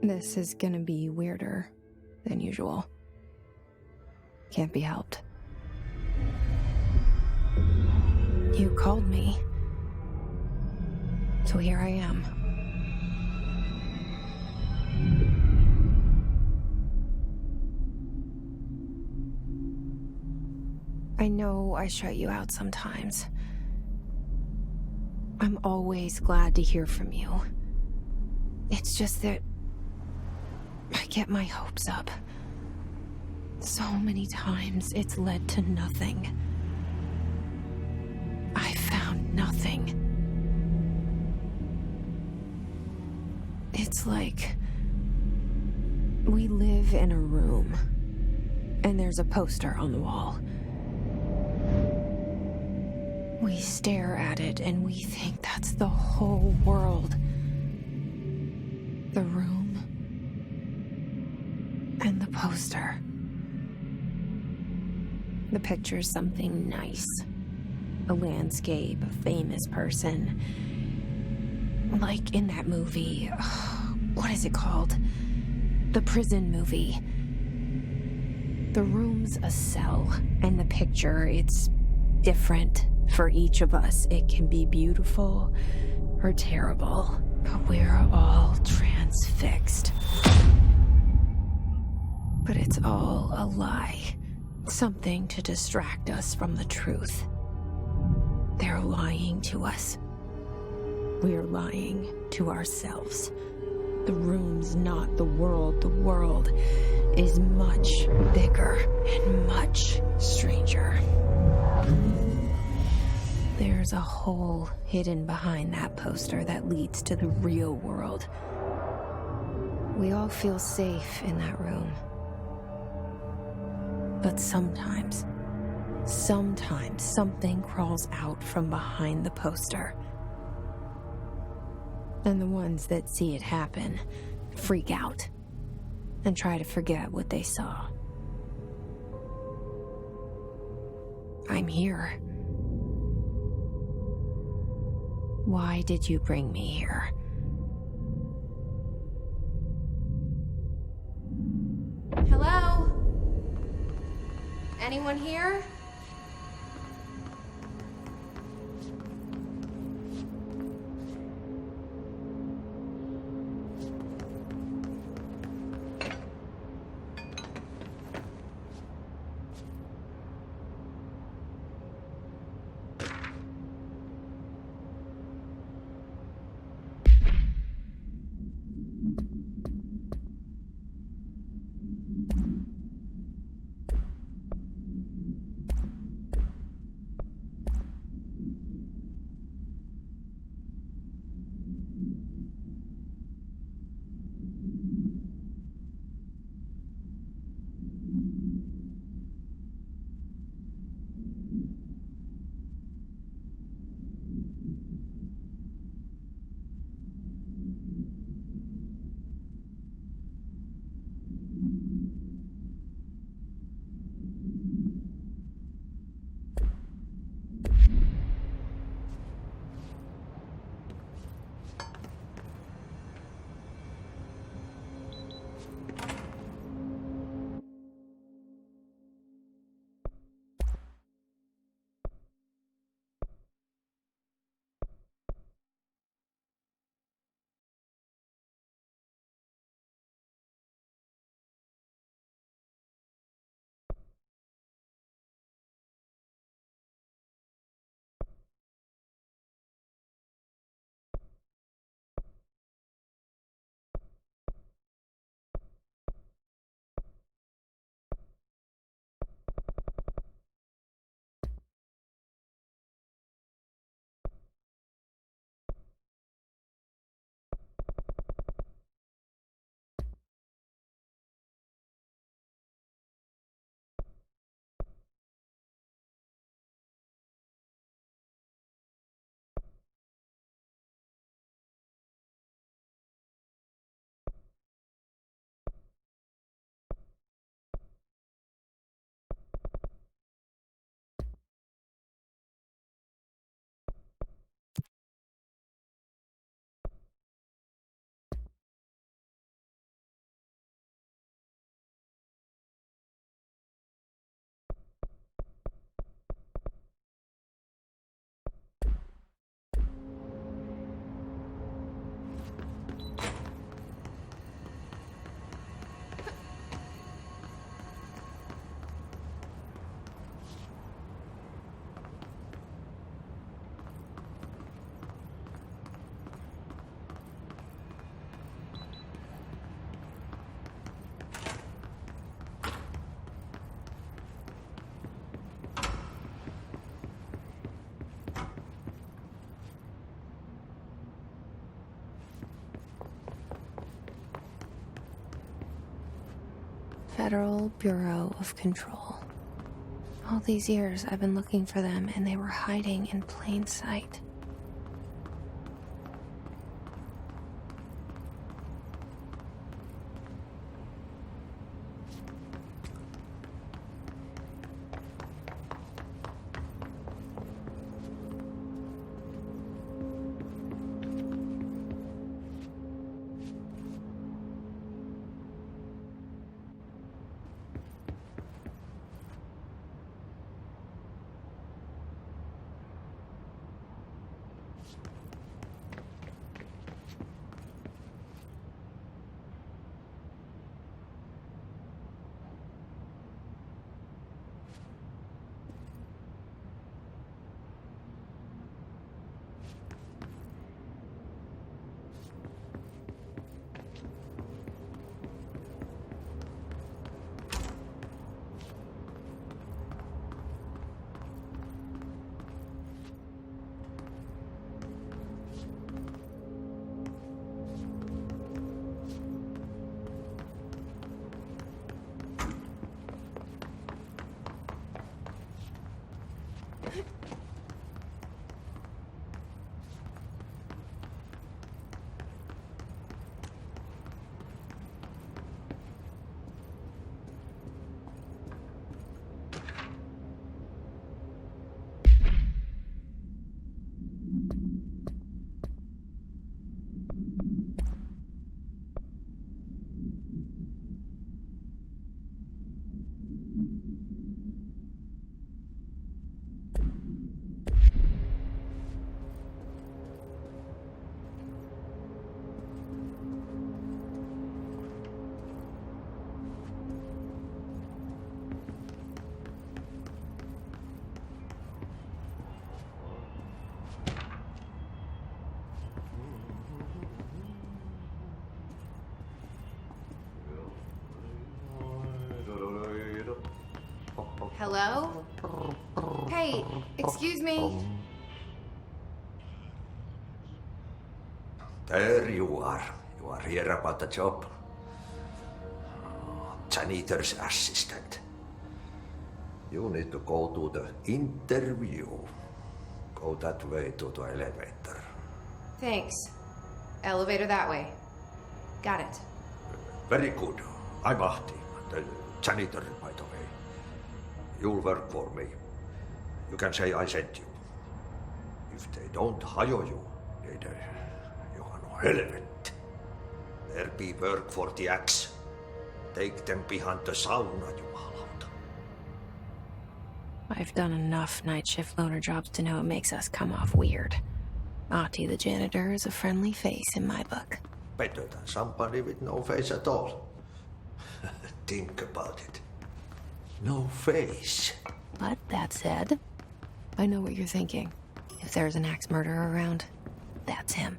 This is gonna be weirder than usual. Can't be helped. You called me. So here I am. I know I shut you out sometimes. I'm always glad to hear from you. It's just that I get my hopes up. So many times it's led to nothing. I found nothing. It's like we live in a room, and there's a poster on the wall. We stare at it and we think that's the whole world. The room and the poster. The picture's something nice. A landscape, a famous person. Like in that movie, what is it called? The prison movie. The room's a cell, and the picture, it's different for each of us. It can be beautiful or terrible, but we're all transfixed. But it's all a lie. Something to distract us from the truth. They're lying to us. We're lying to ourselves. The room's not the world. The world is much bigger and much stranger. There's a hole hidden behind that poster that leads to the real world. We all feel safe in that room. But sometimes something crawls out from behind the poster. And the ones that see it happen freak out and try to forget what they saw. I'm here. Why did you bring me here? Hello? Anyone here? Federal Bureau of Control. All these years I've been looking for them, and they were hiding in plain sight. Hello? Hey, excuse me. There you are. You are here about the job. Janitor's assistant. You need to go to the interview. Go that way to the elevator. Thanks. Elevator that way. Got it. Very good. I'm Ahti, the janitor, by the way. You'll work for me. You can say I sent you. If they don't hire you, then you are no helmet. There be work for the axe. Take them behind the sauna, jumalauta. I've done enough night shift loner jobs to know it makes us come off weird. Ahti the janitor is a friendly face in my book. Better than somebody with no face at all. Think about it. No face. But that said, I know what you're thinking. If there's an axe murderer around, that's him.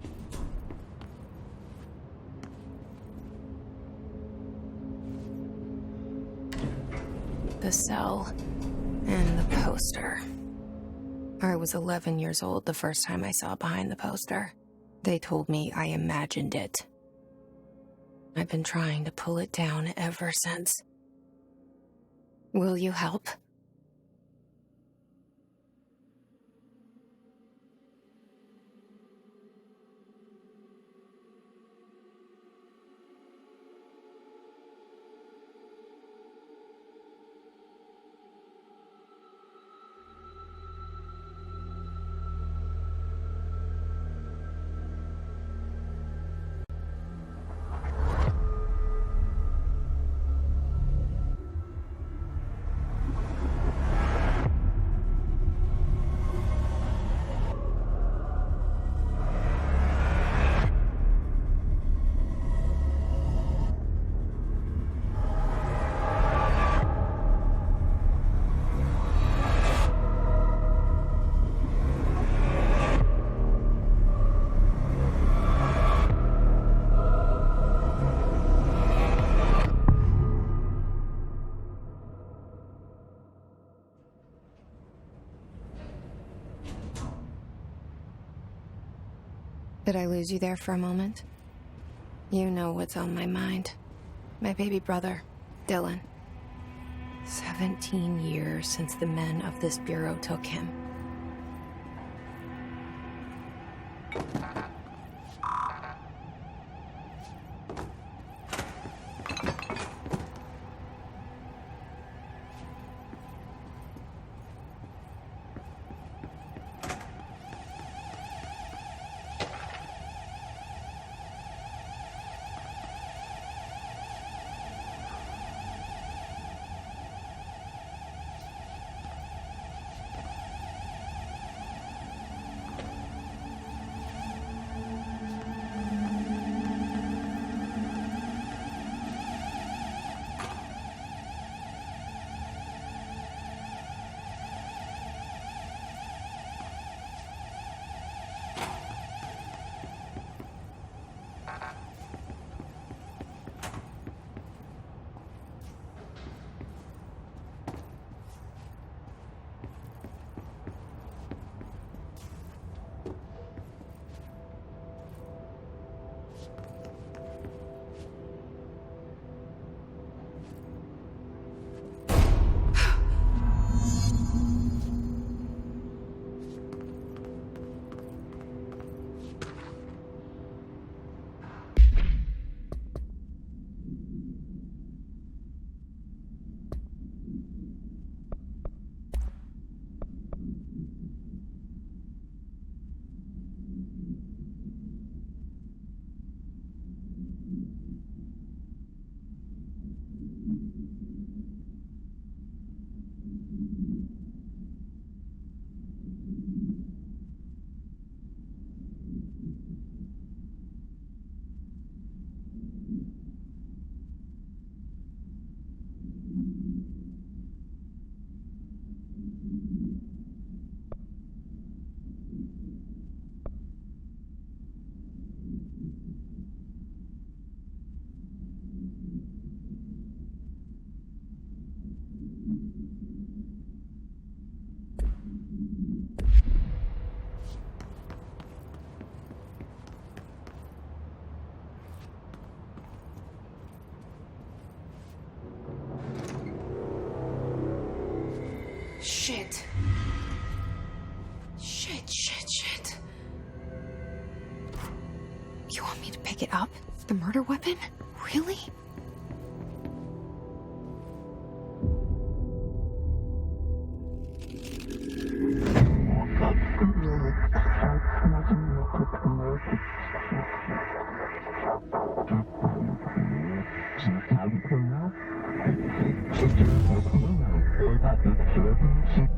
The cell and the poster. I was 11 years old the first time I saw behind the poster. They told me I imagined it. I've been trying to pull it down ever since. Will you help? Did I lose you there for a moment? You know what's on my mind. My baby brother, Dylan. 17 years since the men of this bureau took him. Shit. Shit. You want me to pick it up? The murder weapon? Really?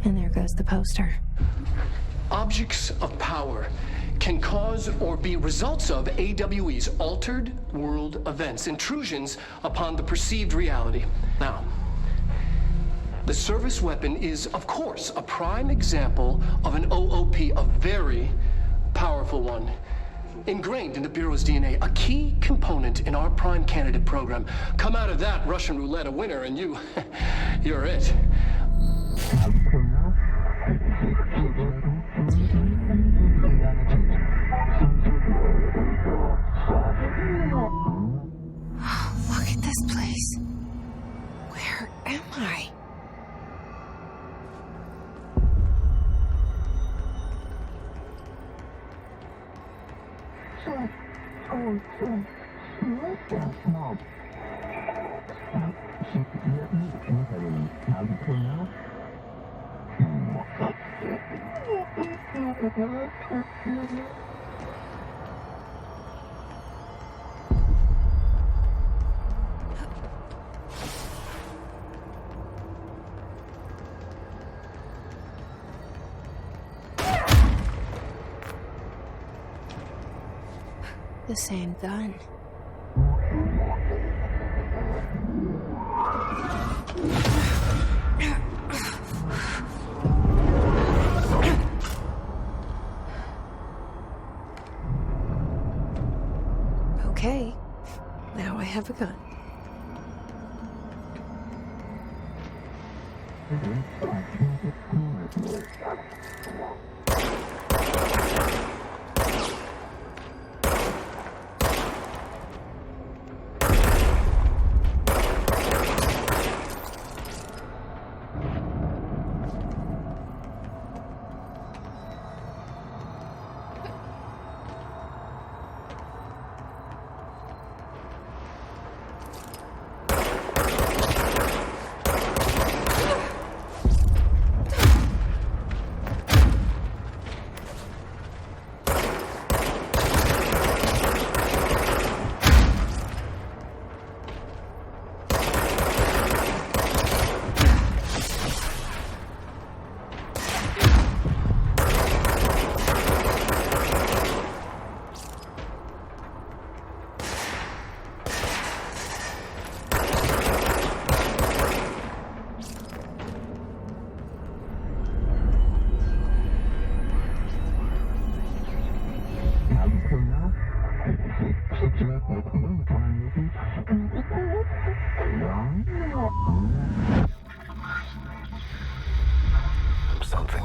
And there goes the poster. Objects of power can cause or be results of AWE's altered world events, intrusions upon the perceived reality. Now, the service weapon is, of course, a prime example of an OOP, a very powerful one. Ingrained in the Bureau's DNA, a key component in our prime candidate program. Come out of that Russian roulette a winner and you're it. Look at this place. Where am I? The same gun. Okay, now I have a gun.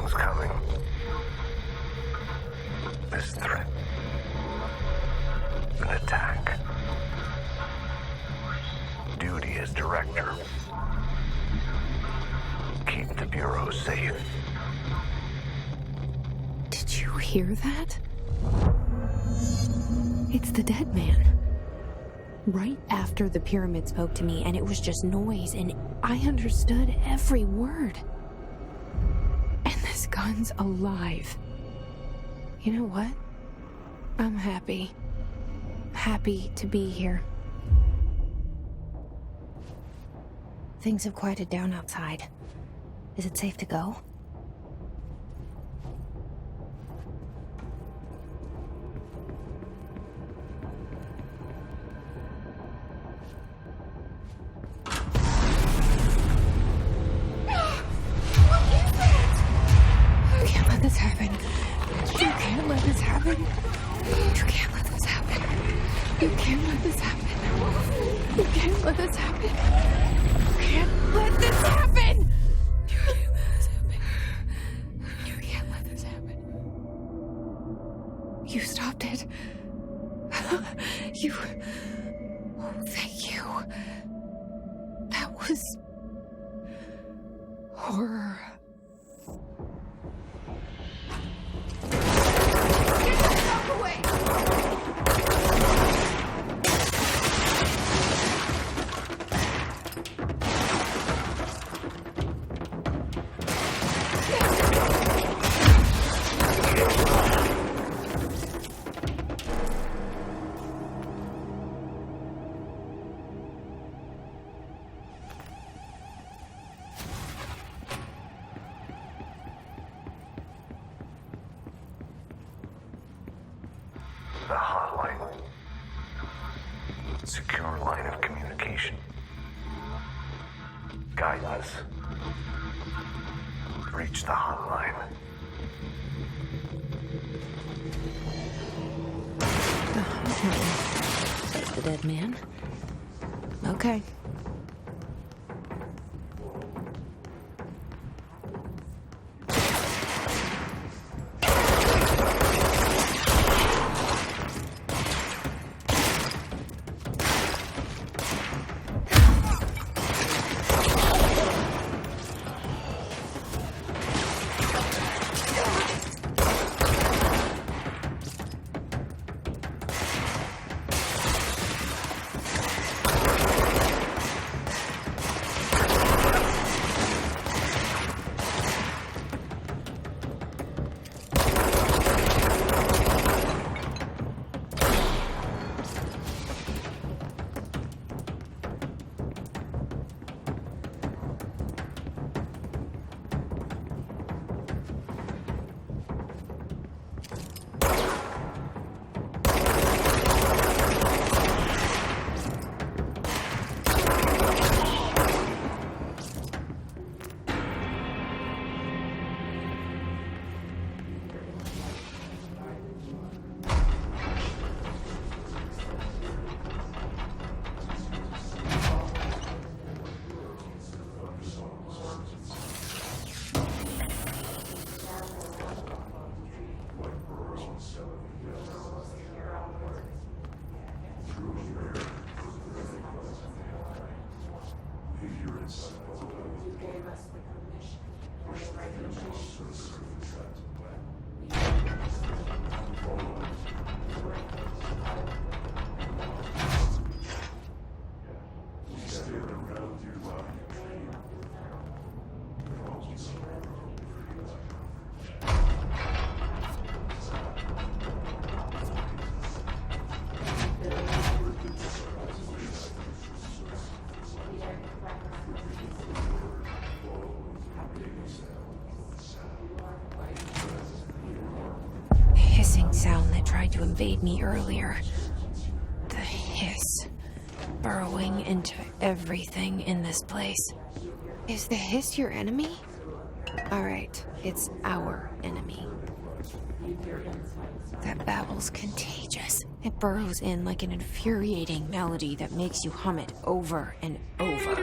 Something's coming. This threat. An attack. Duty as director. Keep the Bureau safe. Did you hear that? It's the dead man. Right after the pyramid spoke to me, and it was just noise, and I understood every word. And this gun's alive. You know what? I'm happy. Happy to be here. Things have quieted down outside. Is it safe to go? You can't let this happen. You can't let this happen. You can't let this happen. You can't let this happen. You can't let this happen. You can't let this happen. You can't let this happen. You can't let this happen. You stopped it. You... Oh, thank you. That was... horror. The hotline. Secure line of communication. Guidance. Reach the hotline. That's the dead man. Okay. Sound that tried to invade me earlier. The hiss. Burrowing into everything in this place. Is the hiss your enemy? Alright, it's our enemy. That babble's contagious. It burrows in like an infuriating melody that makes you hum it over and over.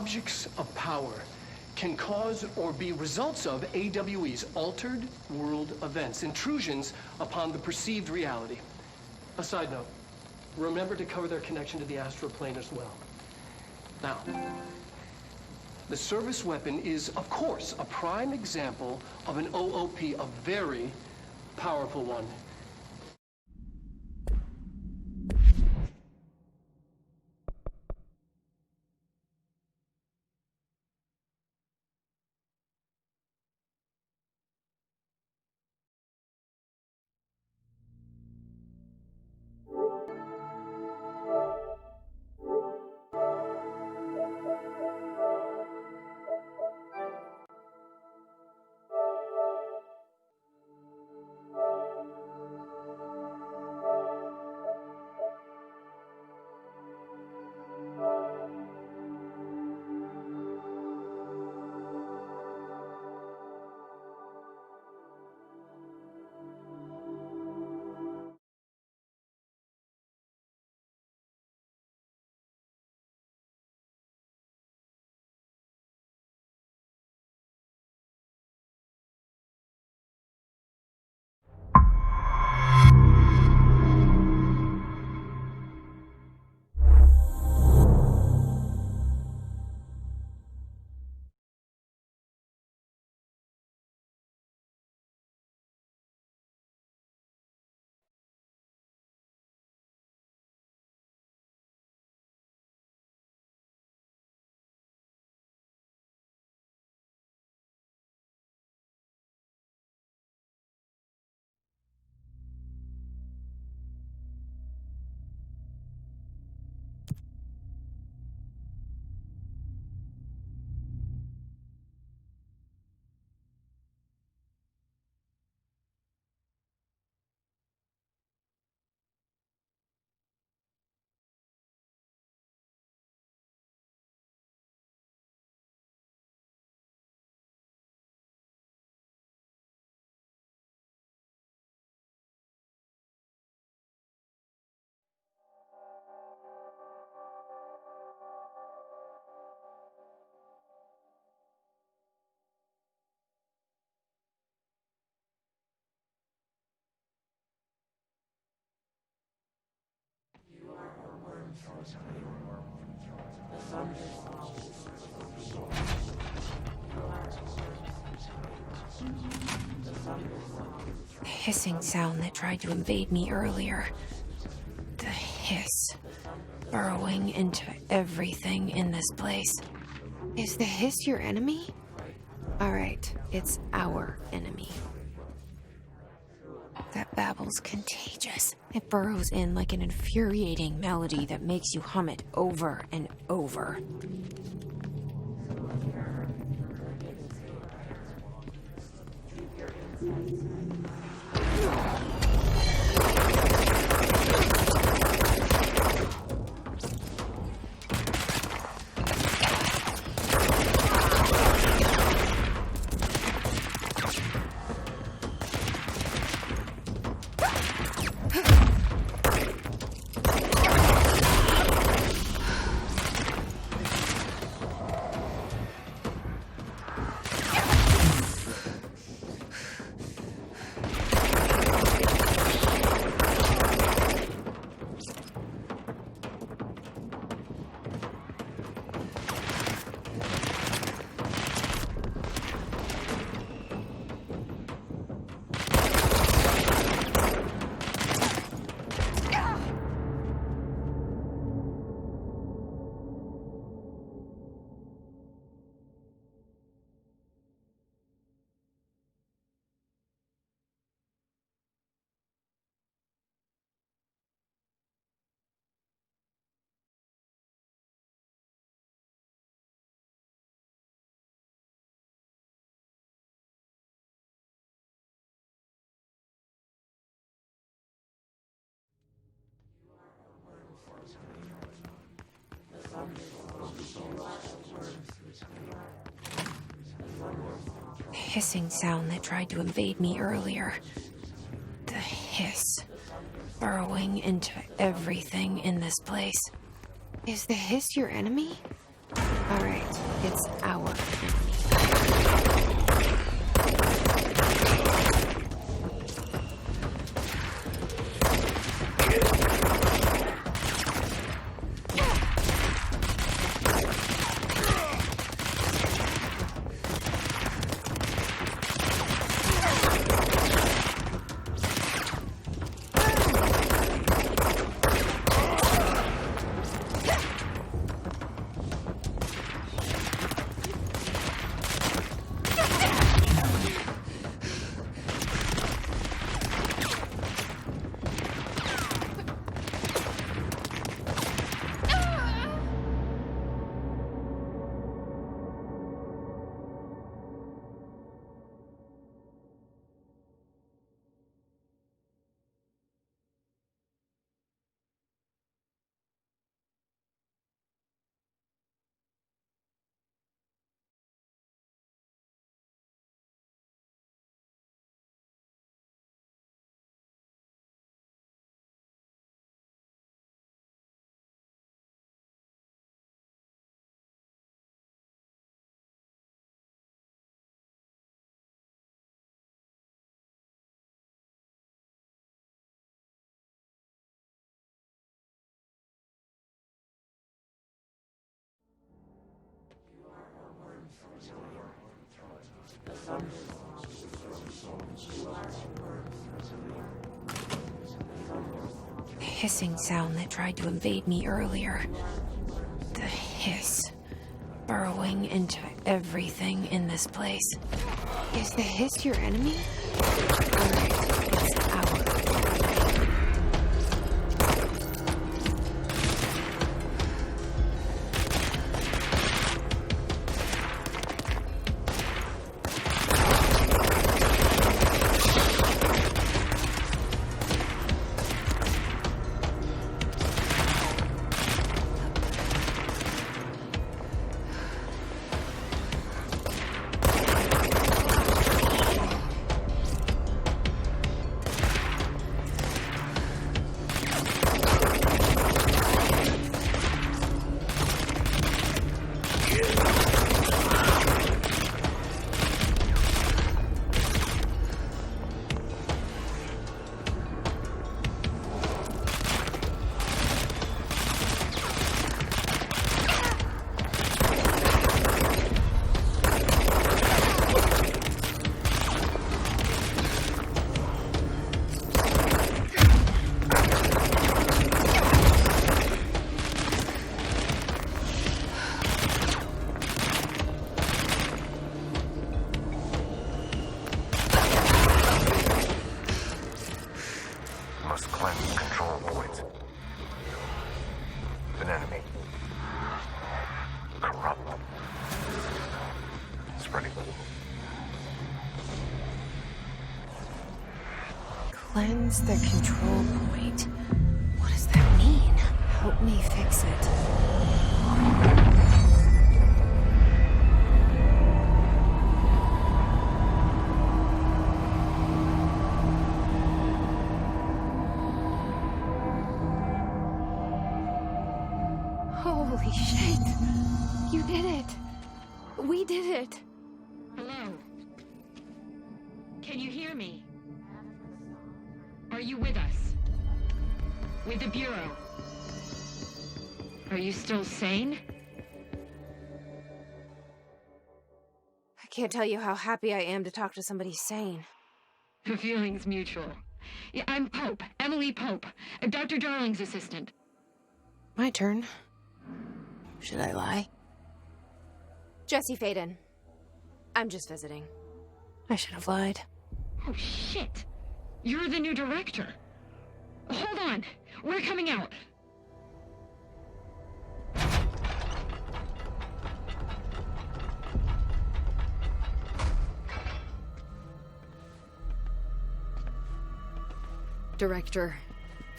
Objects of power can cause or be results of AWE's altered world events, intrusions upon the perceived reality. A side note, remember to cover their connection to the astral plane as well. Now, the service weapon is, of course, a prime example of an OOP, a very powerful one. The hissing sound that tried to invade me earlier. The hiss. Burrowing into everything in this place. Is the hiss your enemy? Alright, it's our enemy. That babble's contagious. It burrows in like an infuriating melody that makes you hum it over and over. The hissing sound that tried to invade me earlier. The hiss. Burrowing into everything in this place. Is the hiss your enemy? Alright, it's our enemy. The hissing sound that tried to invade me earlier. The hiss. Burrowing into everything in this place. Is the hiss your enemy? Alright, it's our enemy. Cleanse the control point. What does that mean? Help me fix it. Holy shit! You did it! We did it! Hello? Can you hear me? Are you with us? With the Bureau? Are you still sane? I can't tell you how happy I am to talk to somebody sane. The feeling's mutual. Yeah, I'm Pope, Emily Pope, Dr. Darling's assistant. My turn. Should I lie? Jesse Faden. I'm just visiting. I should have lied. Oh, shit. You're the new director. Hold on. We're coming out. Director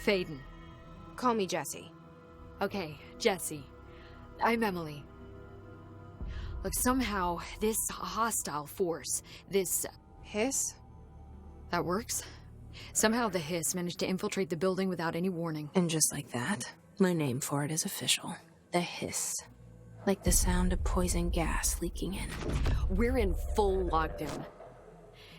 Faden. Call me Jesse. Okay, Jesse. I'm Emily. Look, somehow this hostile force, this... Hiss? that works? Somehow the Hiss managed to infiltrate the building without any warning. And just like that, my name for it is official. The Hiss. Like the sound of poison gas leaking in. We're in full lockdown.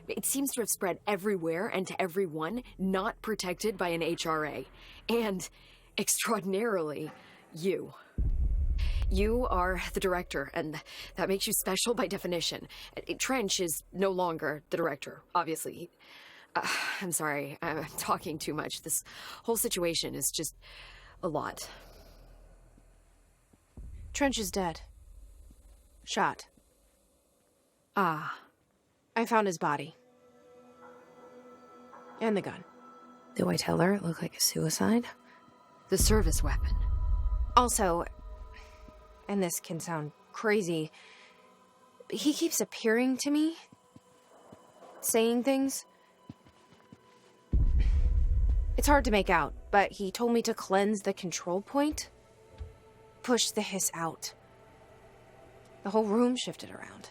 It seems to have spread everywhere and to everyone not protected by an HRA. And, extraordinarily, you. You are the director, and that makes you special by definition. Trench is no longer the director, obviously. I'm sorry, I'm talking too much. This whole situation is just a lot. Trench is dead. Shot. Ah. I found his body. And the gun. Do I tell her it looked like a suicide? The service weapon. Also, and this can sound crazy, he keeps appearing to me, saying things. It's hard to make out, but he told me to cleanse the control point, push the Hiss out. The whole room shifted around.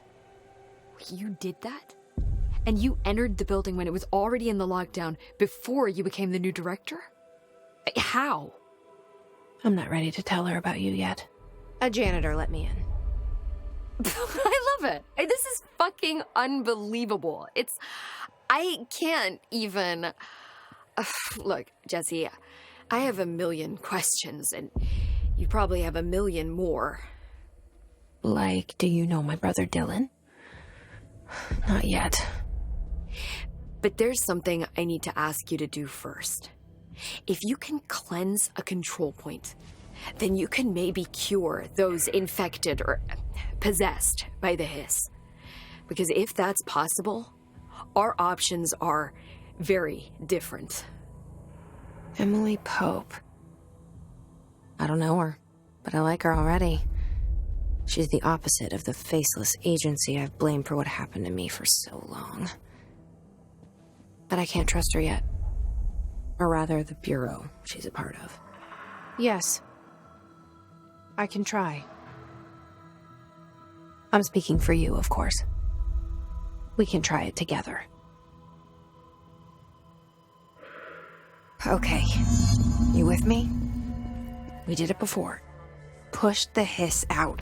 You did that? And you entered the building when it was already in the lockdown before you became the new director? How? I'm not ready to tell her about you yet. A janitor let me in. I love it. This is fucking unbelievable. I can't even... Look, Jesse, I have a million questions, and you probably have a million more. Like, do you know my brother Dylan? Not yet. But there's something I need to ask you to do first. If you can cleanse a control point, then you can maybe cure those infected or possessed by the Hiss. Because if that's possible, our options are very different. Emily Pope. I don't know her, but I like her already. She's the opposite of the faceless agency I've blamed for what happened to me for so long. But I can't trust her yet. Or rather, the Bureau she's a part of. Yes. I can try. I'm speaking for you, of course. We can try it together. Okay. You with me? We did it before. Push the Hiss out.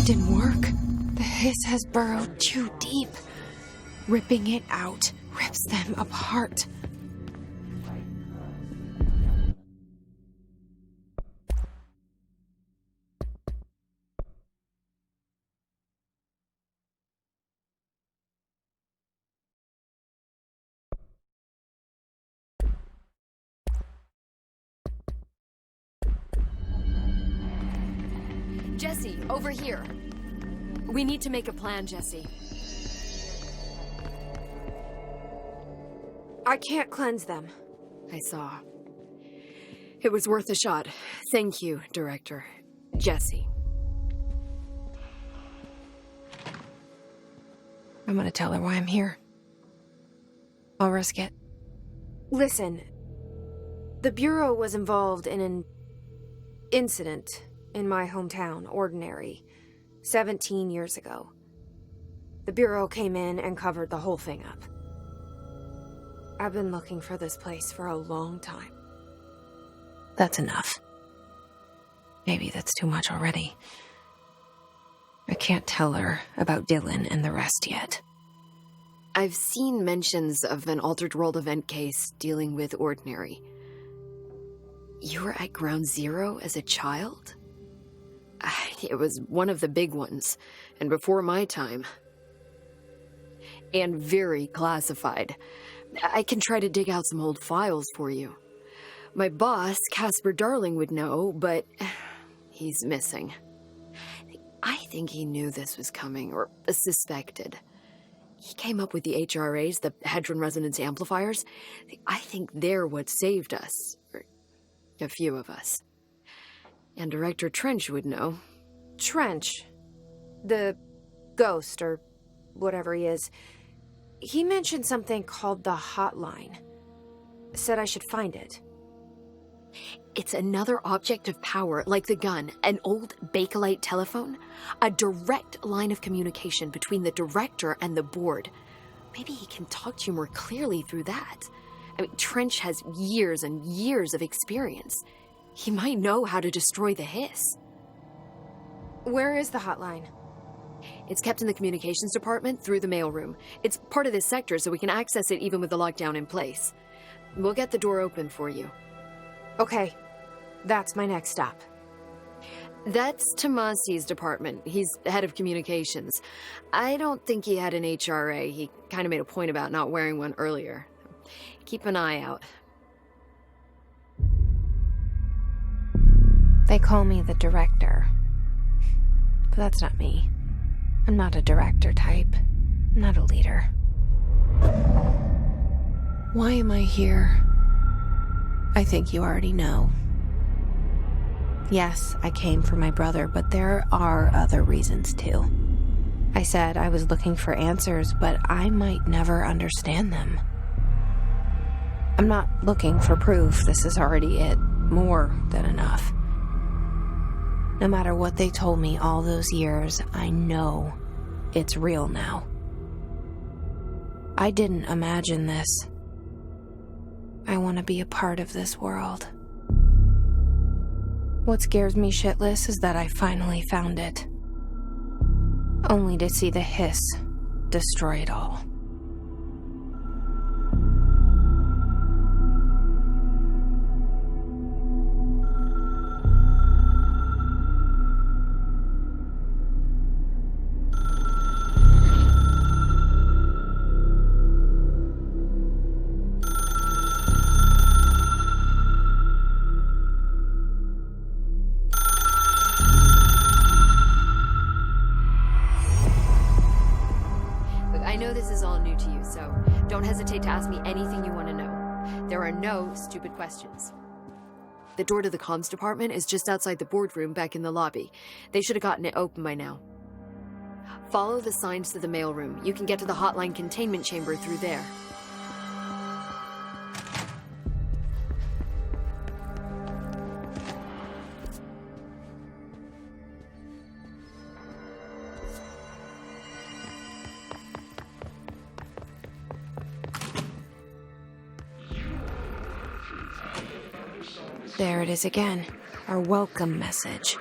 It didn't work. The hiss has burrowed too deep. Ripping it out rips them apart. Jesse, over here. We need to make a plan, Jesse. I can't cleanse them. I saw. It was worth a shot. Thank you, Director. Jesse. I'm gonna tell her why I'm here. I'll risk it. Listen, the Bureau was involved in an incident in my hometown, Ordinary, 17 years ago. The Bureau came in and covered the whole thing up. I've been looking for this place for a long time. That's enough. Maybe that's too much already. I can't tell her about Dylan and the rest yet. I've seen mentions of an Altered World event case dealing with Ordinary. You were at Ground Zero as a child? It was one of the big ones, and before my time. And very classified. I can try to dig out some old files for you. My boss, Casper Darling, would know, but he's missing. I think he knew this was coming, or suspected. He came up with the HRAs, the Hadron Resonance Amplifiers. I think they're what saved us. Or a few of us. And Director Trench would know. Trench, the ghost, or whatever he is, he mentioned something called the Hotline. Said I should find it. It's another object of power, like the gun, an old Bakelite telephone, a direct line of communication between the director and the board. Maybe he can talk to you more clearly through that. I mean, Trench has years and years of experience. He might know how to destroy the Hiss. Where is the hotline? It's kept in the communications department through the mailroom. It's part of this sector, so we can access it even with the lockdown in place. We'll get the door open for you. Okay, that's my next stop. That's Tomasi's department. He's the head of communications. I don't think he had an HRA. He kind of made a point about not wearing one earlier. Keep an eye out. They call me the director. But that's not me. I'm not a director type. I'm not a leader. Why am I here? I think you already know. Yes, I came for my brother, but there are other reasons too. I said I was looking for answers, but I might never understand them. I'm not looking for proof. This is already it. More than enough. No matter what they told me all those years, I know it's real now. I didn't imagine this. I want to be a part of this world. What scares me shitless is that I finally found it. Only to see the Hiss destroy it all. Don't hesitate to ask me anything you want to know. There are no stupid questions. The door to the comms department is just outside the boardroom back in the lobby. They should have gotten it open by now. Follow the signs to the mailroom. You can get to the hotline containment chamber through there. There it is again, our welcome message.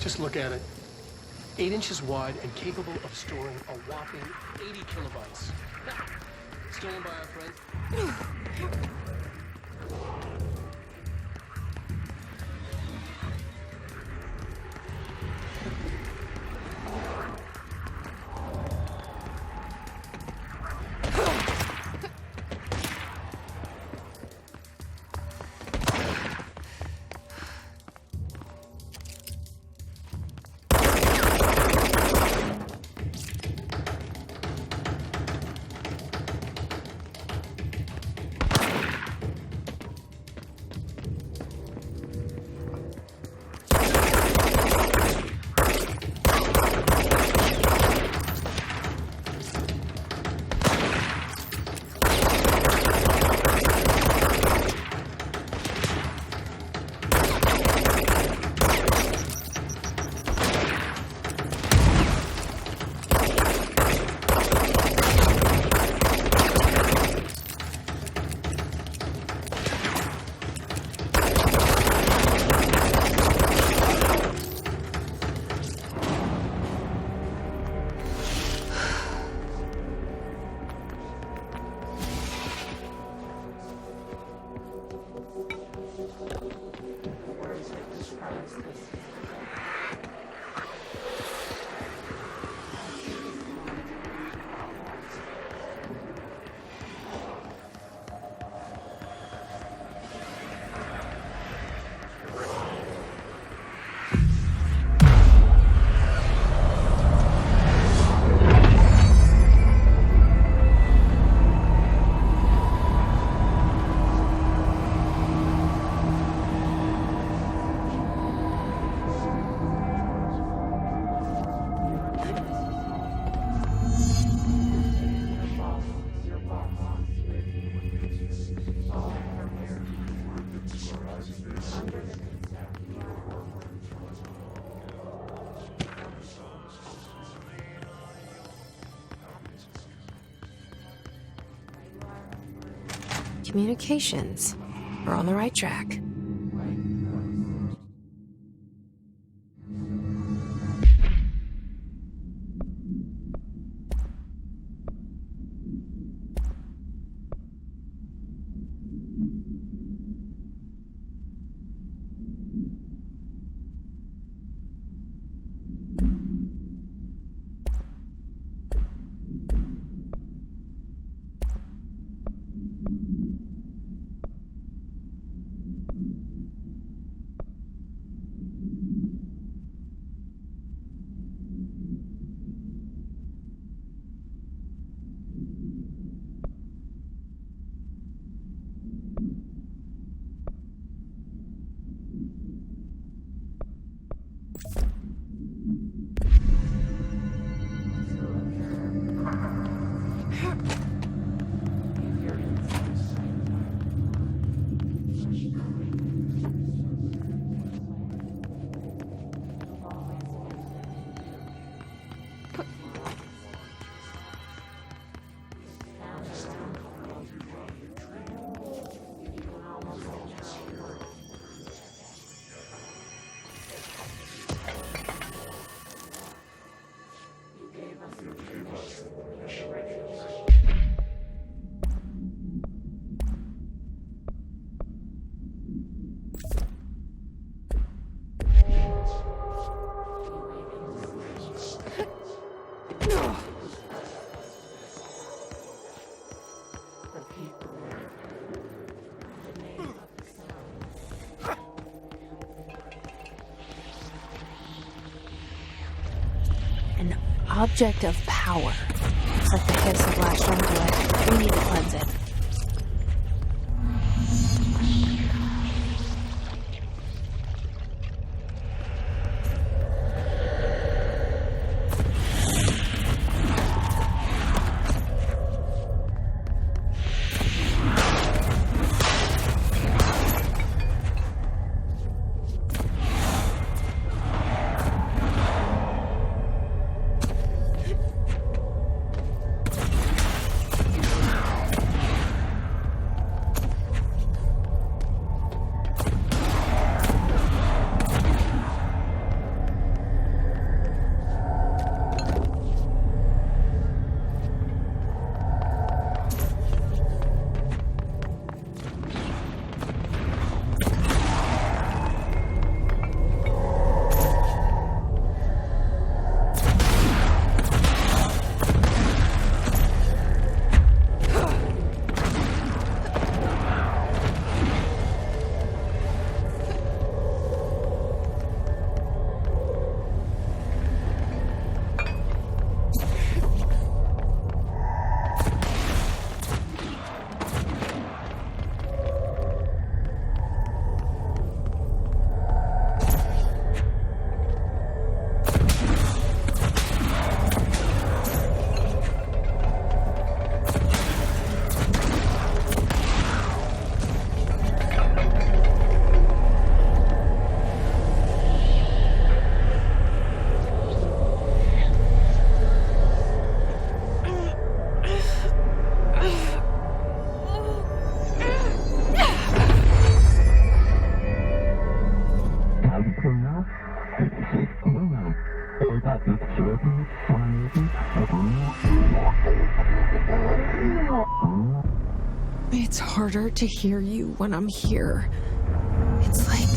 Just look at it. 8 inches wide and capable of storing a whopping 80 kilobytes. Stolen by our friend. Communications. We're on the right track. Object of power. It's like the hiss of latched onto it. We need to cleanse it. It's harder to hear you when I'm here. It's like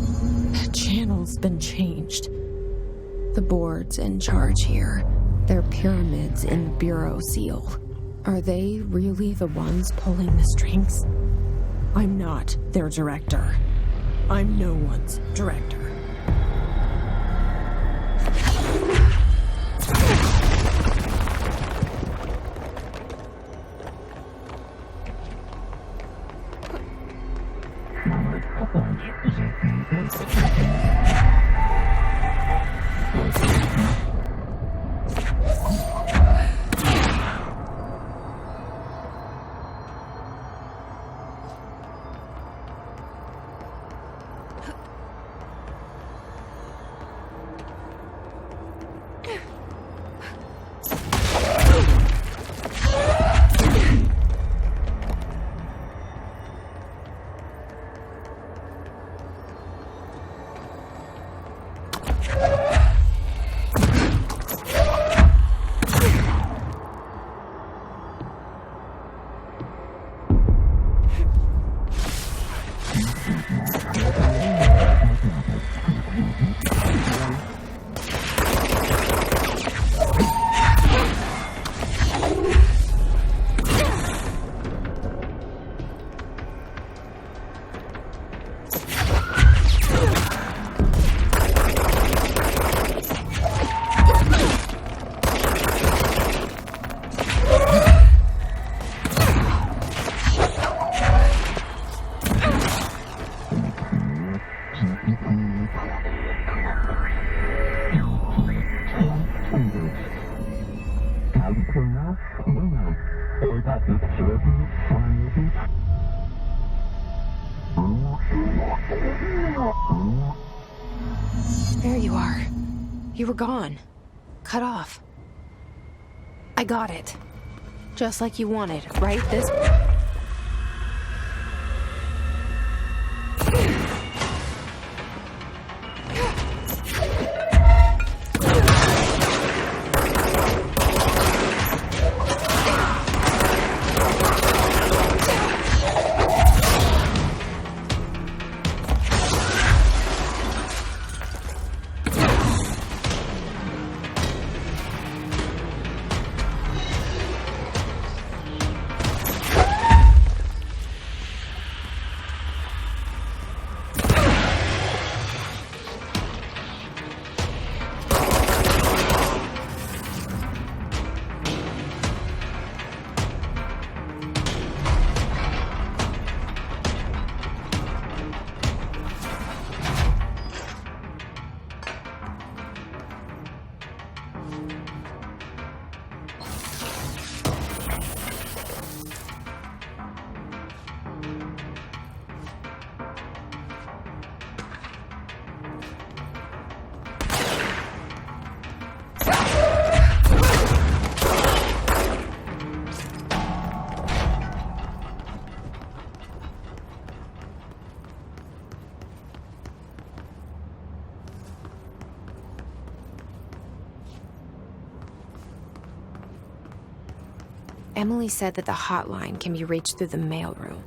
the channel's been changed. The board's in charge here. They're pyramids in the Bureau seal. Are they really the ones pulling the strings? I'm not their director. I'm no one's director. There you are. You were gone. Cut off. I got it. Just like you wanted, right? This... Emily said that the hotline can be reached through the mailroom.